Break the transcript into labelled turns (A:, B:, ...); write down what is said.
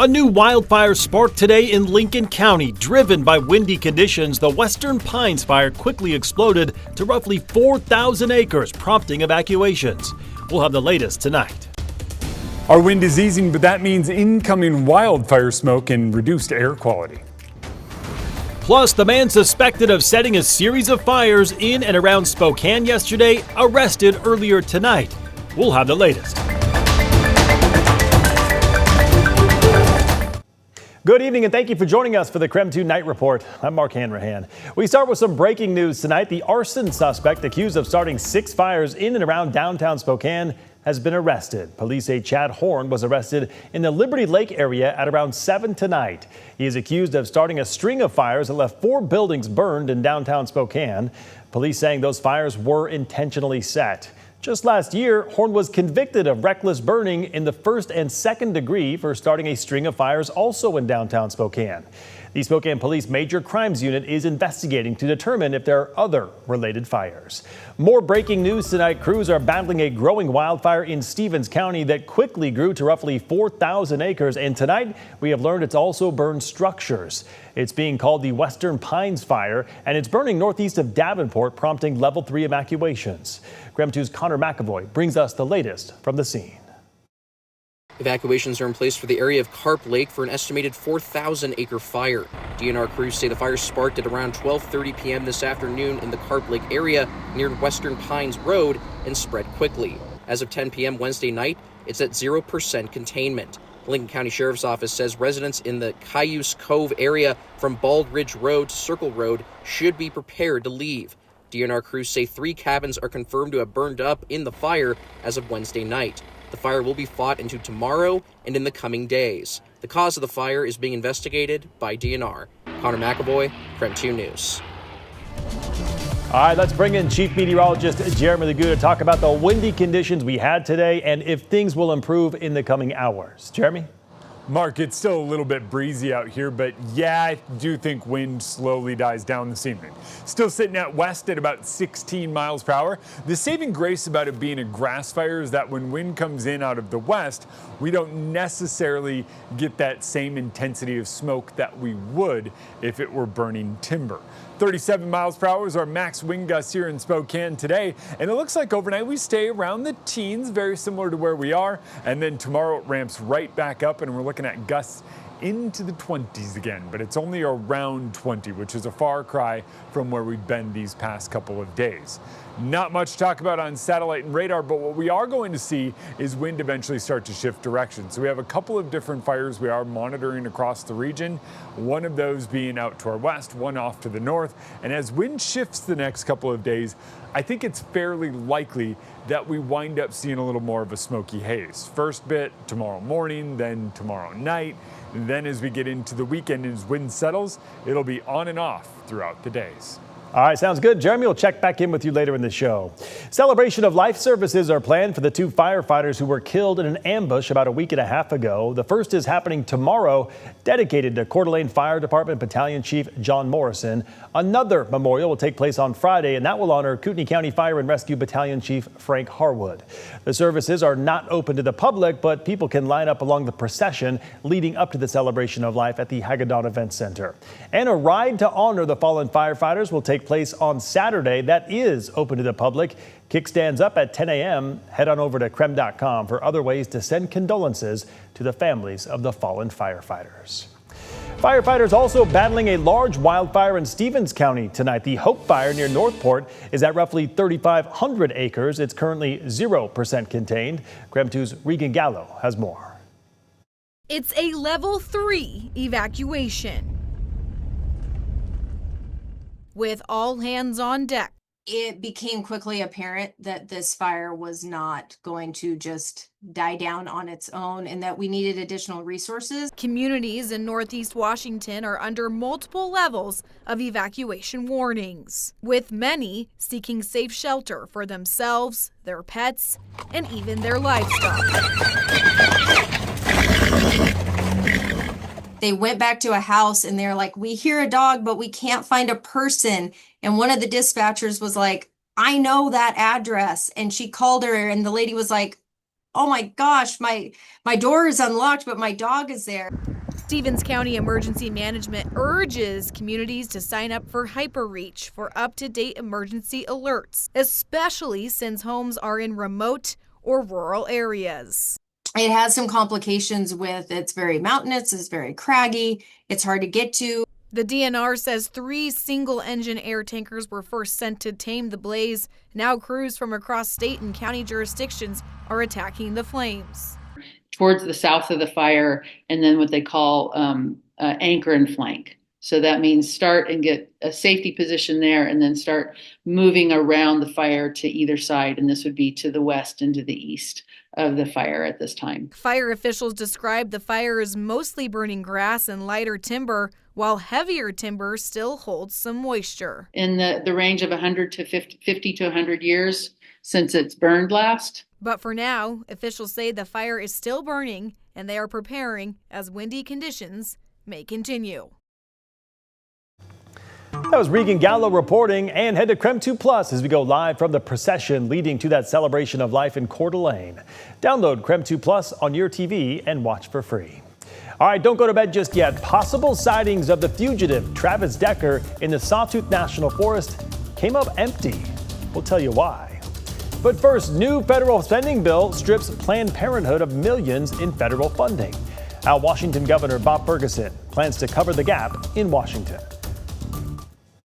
A: A new wildfire sparked today in Lincoln County. Driven by windy conditions, the Western Pines fire quickly exploded to roughly 4,000 acres, prompting evacuations. We'll have the latest tonight.
B: Our wind is easing, but that means incoming wildfire smoke and reduced air quality.
A: Plus, the man suspected of setting a series of fires in and around Spokane yesterday, arrested earlier tonight. We'll have the latest. Good evening and thank you for joining us for the KREM 2 Night Report. I'm Mark Hanrahan. We start with some breaking news tonight. The arson suspect accused of starting 6 fires in and around downtown Spokane has been arrested. Police say Chad Horn was arrested in the Liberty Lake area at around 7 tonight. He is accused of starting a string of fires that left 4 buildings burned in downtown Spokane. Police saying those fires were intentionally set. Just last year, Horn was convicted of reckless burning in the 1st and 2nd degree for starting a string of fires also in downtown Spokane. The Spokane Police Major Crimes Unit is investigating to determine if there are other related fires. More breaking news tonight. Crews are battling a growing wildfire in Stevens County that quickly grew to roughly 4,000 acres. And tonight, we have learned it's also burned structures. It's being called the Western Pines fire, and it's burning northeast of Davenport, prompting level 3 evacuations. KREM 2's Connor McAvoy brings us the latest from the scene.
C: Evacuations are in place for the area of Carp Lake for an estimated 4,000-acre fire. DNR crews say the fire sparked at around 12:30 p.m. this afternoon in the Carp Lake area near Western Pines Road and spread quickly. As of 10 p.m. Wednesday night, it's at 0% containment. The Lincoln County Sheriff's Office says residents in the Cayuse Cove area from Bald Ridge Road to Circle Road should be prepared to leave. DNR crews say 3 cabins are confirmed to have burned up in the fire as of Wednesday night. The fire will be fought into tomorrow and in the coming days. The cause of the fire is being investigated by DNR. Connor McAvoy, KREM 2 News.
A: All right, let's bring in Chief Meteorologist Jeremy Lagu to talk about the windy conditions we had today and if things will improve in the coming hours. Jeremy?
B: Mark, it's still a little bit breezy out here, but yeah, I do think wind slowly dies down this evening. Still sitting out west at about 16 miles per hour. The saving grace about it being a grass fire is that when wind comes in out of the west, we don't necessarily get that same intensity of smoke that we would if it were burning timber. 37 miles per hour is our max wind gusts here in Spokane today, and it looks like overnight we stay around the teens, very similar to where we are, and then tomorrow it ramps right back up and we're looking at gusts into the 20s again, but it's only around 20, which is a far cry from where we've been these past couple of days. Not much to talk about on satellite and radar, but what we are going to see is wind eventually start to shift direction. So we have a couple of different fires we are monitoring across the region, one of those being out to our west, one off to the north. And as wind shifts the next couple of days, I think it's fairly likely that we wind up seeing a little more of a smoky haze. First bit tomorrow morning, then tomorrow night. And then as we get into the weekend, as wind settles, it'll be on and off throughout the days.
A: All right, sounds good. Jeremy will check back in with you later in the show. Celebration of life services are planned for the 2 firefighters who were killed in an ambush about a week and a half ago. The first is happening tomorrow, dedicated to Coeur d'Alene Fire Department Battalion Chief John Morrison. Another memorial will take place on Friday, and that will honor Kootenai County Fire and Rescue Battalion Chief Frank Harwood. The services are not open to the public, but people can line up along the procession leading up to the celebration of life at the Hagedon Event Center. And a ride to honor the fallen firefighters will take place on Saturday. That is open to the public. Kickstands up at 10 a.m. Head on over to krem.com for other ways to send condolences to the families of the fallen firefighters. Firefighters also battling a large wildfire in Stevens County tonight. The Hope Fire near Northport is at roughly 3,500 acres. It's currently 0% contained. KREM 2's Regan Gallo has more.
D: It's a level 3 evacuation with all hands on deck.
E: It became quickly apparent that this fire was not going to just die down on its own and that we needed additional resources.
D: Communities in Northeast Washington are under multiple levels of evacuation warnings, with many seeking safe shelter for themselves, their pets, and even their livestock.
E: They went back to a house and they're like, we hear a dog, but we can't find a person. And one of the dispatchers was like, I know that address. And she called her and the lady was like, oh my gosh, my door is unlocked, but my dog is there.
D: Stevens County Emergency Management urges communities to sign up for HyperReach for up-to-date emergency alerts, especially since homes are in remote or rural areas.
E: It has some complications with it's very mountainous, it's very craggy, it's hard to get to.
D: The DNR says 3 single-engine air tankers were first sent to tame the blaze. Now crews from across state and county jurisdictions are attacking the flames.
F: Towards the south of the fire, and then what they call anchor and flank. So that means start and get a safety position there, and then start moving around the fire to either side, and this would be to the west and to the east of the fire at this time.
D: Fire officials describe the fire as mostly burning grass and lighter timber, while heavier timber still holds some moisture.
F: In the range of 100 to 50 to 100 years since it's burned last.
D: But for now, officials say the fire is still burning and they are preparing as windy conditions may continue.
A: That was Regan Gallo reporting, and head to KREM 2 Plus as we go live from the procession leading to that celebration of life in Coeur d'Alene. Download KREM 2 Plus on your TV and watch for free. All right, don't go to bed just yet. Possible sightings of the fugitive Travis Decker in the Sawtooth National Forest came up empty. We'll tell you why. But first, new federal spending bill strips Planned Parenthood of millions in federal funding. Our Washington Governor Bob Ferguson plans to cover the gap in Washington.